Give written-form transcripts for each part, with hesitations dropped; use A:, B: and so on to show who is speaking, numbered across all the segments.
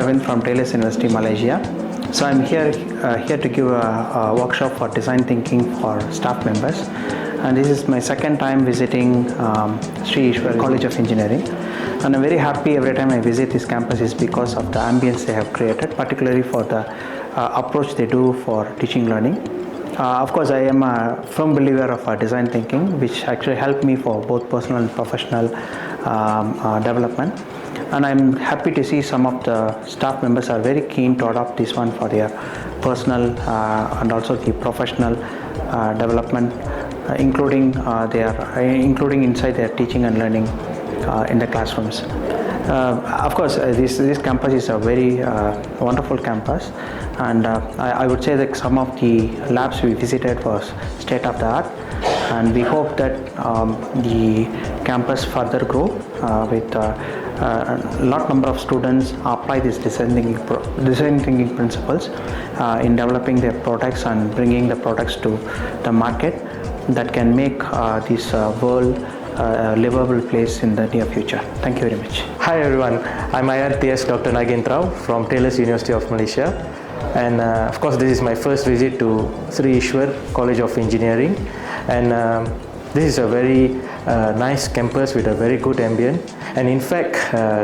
A: Aravind from Taylor's University, Malaysia. So I'm here to give a workshop for design thinking for staff members, and this is my second time visiting SECE College of Engineering, and I'm very happy every time I visit this campus is because of the ambience they have created, particularly for the approach they do for teaching learning. Of course, I am a firm believer of design thinking, which actually helped me for both personal and professional development. And I'm happy to see some of the staff members are very keen to adopt this one for their personal and also the professional development, including inside their teaching and learning in the classrooms. Of course, this campus is a very wonderful campus, and I would say that some of the labs we visited was state of the art, and we hope that the campus further grow with a lot number of students apply this design thinking principles in developing their products and bringing the products to the market that can make this world a livable place in the near future. Thank you very much.
B: Hi everyone, I'm IRTS Dr. Nagentrao from Taylor's University of Malaysia, and of course this is my first visit to Sri Ishwar College of Engineering, and this is a very nice campus with a very good ambient, and in fact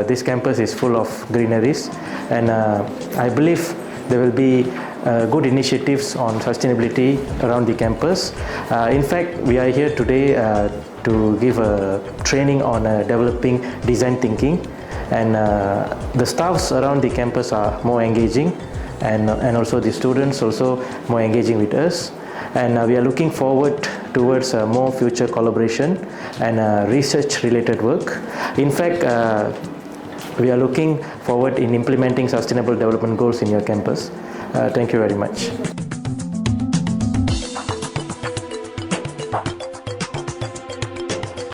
B: this campus is full of greeneries, and I believe there will be good initiatives on sustainability around the campus. In fact, we are here today to give a training on developing design thinking, and the staffs around the campus are more engaging, and also the students also more engaging with us, and we are looking forward towards more future collaboration and research related work. In fact, we are looking forward in implementing sustainable development goals in your campus. Thank you very much.